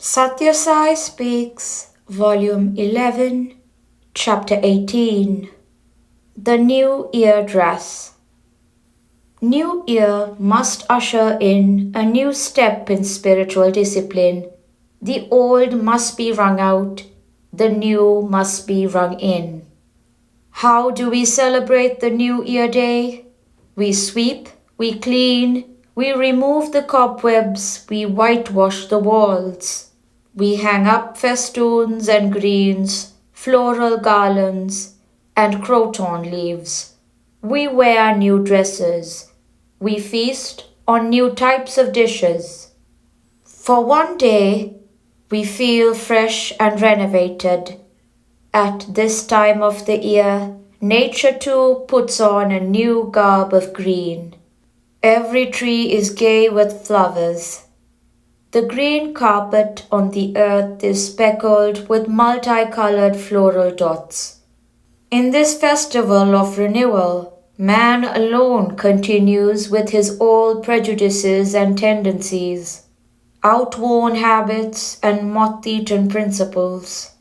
Sathya Sai Speaks, Volume 11, Chapter 18. The New Year Dress. New Year must usher in a new step in spiritual discipline. The old must be wrung out, the new must be wrung in. How do we celebrate the New Year Day? We sweep, we clean, we remove the cobwebs, we whitewash the walls. We hang up festoons and greens, floral garlands, and croton leaves. We wear new dresses. We feast on new types of dishes. For one day, we feel fresh and renovated. At this time of the year, nature too puts on a new garb of green. Every tree is gay with flowers. The green carpet on the earth is speckled with multicolored floral dots. In this festival of renewal, man alone continues with his old prejudices and tendencies, outworn habits and moth-eaten principles.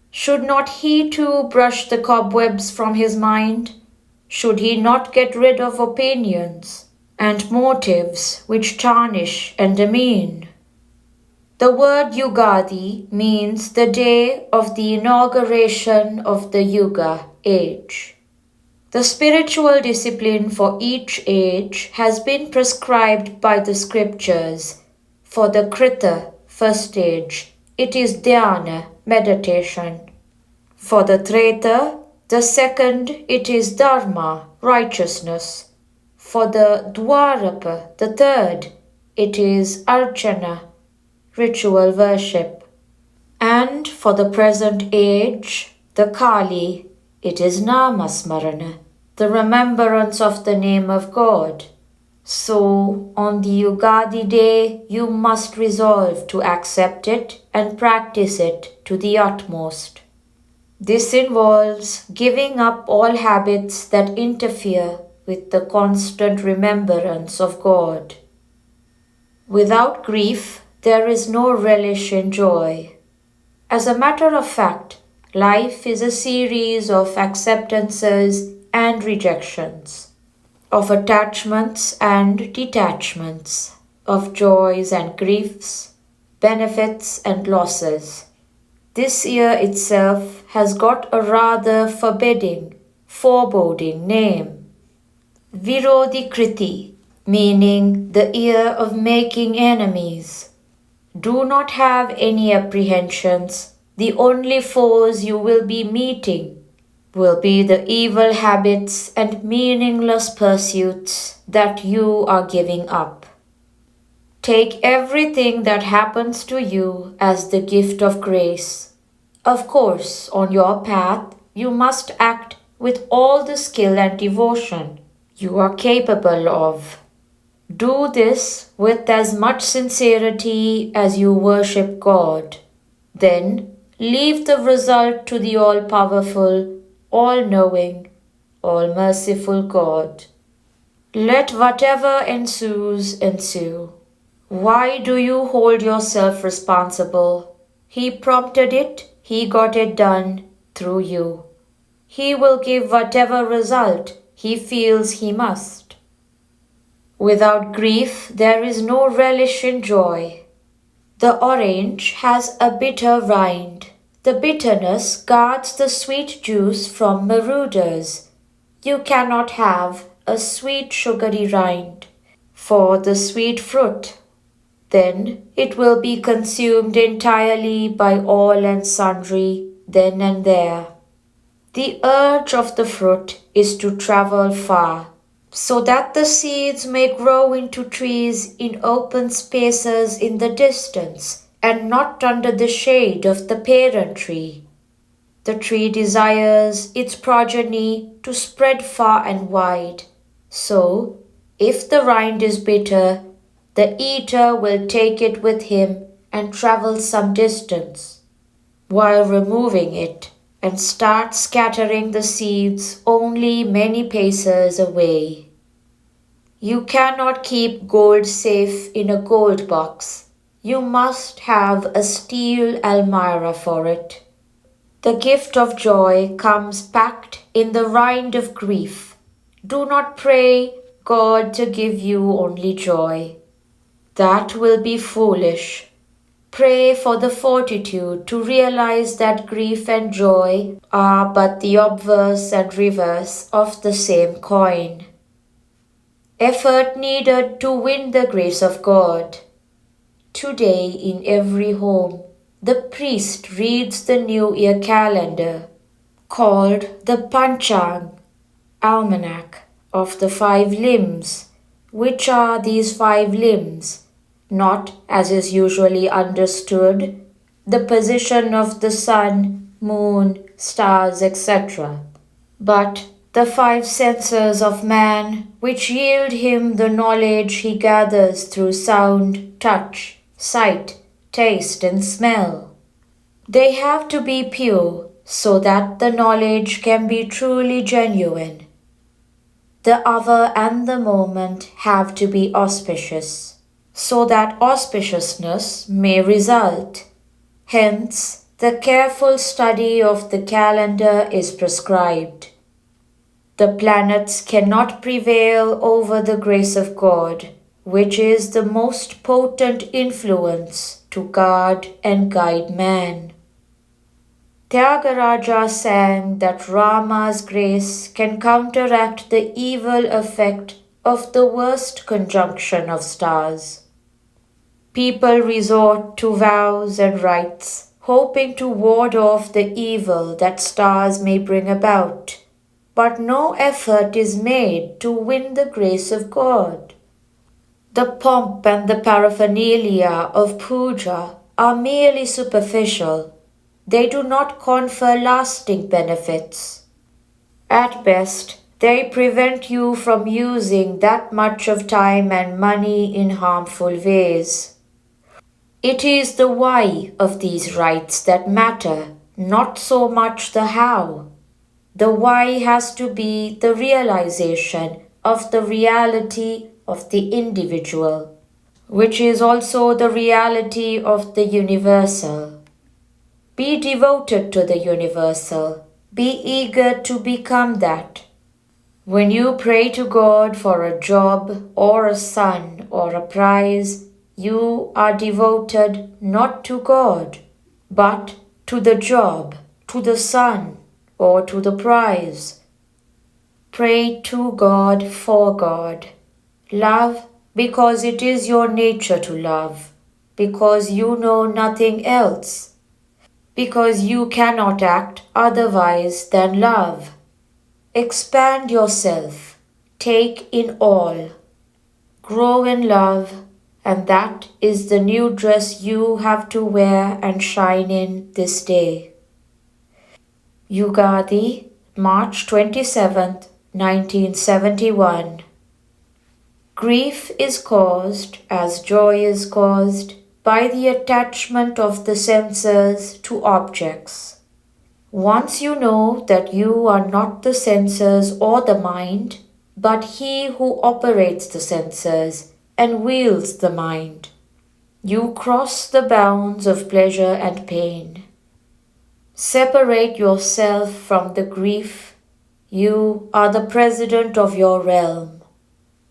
Should not he too brush the cobwebs from his mind? Should he not get rid of opinions and motives which tarnish and demean? The word Yugadi means the day of the inauguration of the Yuga age. The spiritual discipline for each age has been prescribed by the scriptures. For the Krita, first age, it is dhyana, meditation. For the Treta, the second, it is dharma, righteousness. For the Dwarapa, the third, it is archana, ritual worship. And for the present age, the Kali, it is Namasmarana, the remembrance of the name of God. So, on the Yugadi day, you must resolve to accept it and practice it to the utmost. This involves giving up all habits that interfere with the constant remembrance of God. Without grief, there is no relish in joy. As a matter of fact, life is a series of acceptances and rejections, of attachments and detachments, of joys and griefs, benefits and losses. This year itself has got a rather forbidding, foreboding name. Virodhi Kriti, meaning the year of making enemies. Do not have any apprehensions. The only foes you will be meeting will be the evil habits and meaningless pursuits that you are giving up. Take everything that happens to you as the gift of grace. Of course, on your path, you must act with all the skill and devotion you are capable of. Do this with as much sincerity as you worship God. Then leave the result to the all-powerful, all-knowing, all-merciful God. Let whatever ensues ensue. Why do you hold yourself responsible? He prompted it, he got it done through you. He will give whatever result he feels he must. Without grief, there is no relish in joy. The orange has a bitter rind. The bitterness guards the sweet juice from marauders. You cannot have a sweet sugary rind for the sweet fruit. Then it will be consumed entirely by all and sundry, then and there. The urge of the fruit is to travel far, so that the seeds may grow into trees in open spaces in the distance and not under the shade of the parent tree. The tree desires its progeny to spread far and wide. So, if the rind is bitter, the eater will take it with him and travel some distance, while removing it and start scattering the seeds only many paces away. You cannot keep gold safe in a gold box. you must have a steel almirah for it. The gift of joy comes packed in the rind of grief. Do not pray God to give you only joy. That will be foolish. Pray for the fortitude to realize that grief and joy are but the obverse and reverse of the same coin. Effort needed to win the grace of God. Today, in every home, the priest reads the New Year calendar, called the Panchang, almanac of the 5 limbs. Which are these 5 limbs? Not, as is usually understood, the position of the sun, moon, stars, etc., but the 5 senses of man, which yield him the knowledge he gathers through sound, touch, sight, taste, and smell. They have to be pure so that the knowledge can be truly genuine. The hour and the moment have to be auspicious, so that auspiciousness may result. Hence, the careful study of the calendar is prescribed. The planets cannot prevail over the grace of God, which is the most potent influence to guard and guide man. Tyagaraja sang that Rama's grace can counteract the evil effect of the worst conjunction of stars. People resort to vows and rites, hoping to ward off the evil that stars may bring about, but no effort is made to win the grace of God. The pomp and the paraphernalia of puja are merely superficial. They do not confer lasting benefits. At best, they prevent you from using that much of time and money in harmful ways. It is the why of these rites that matter, not so much the how. The why has to be the realization of the reality of the individual, which is also the reality of the universal. Be devoted to the universal. Be eager to become that. When you pray to God for a job or a son or a prize, you are devoted not to God, but to the job, to the son, or to the prize. Pray to God for God. Love because it is your nature to love, because you know nothing else, because you cannot act otherwise than love. Expand yourself, take in all, grow in love, and that is the new dress you have to wear and shine in this day. Yugadi, March 27th, 1971. Grief is caused, as joy is caused, by the attachment of the senses to objects. Once you know that you are not the senses or the mind, but he who operates the senses and wields the mind, you cross the bounds of pleasure and pain. Separate yourself from the grief. You are the president of your realm.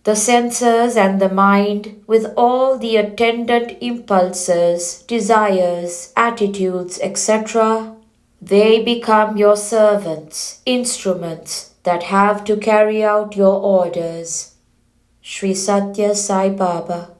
The senses and the mind, with all the attendant impulses, desires, attitudes, etc., they become your servants, instruments that have to carry out your orders. Sri Sathya Sai Baba.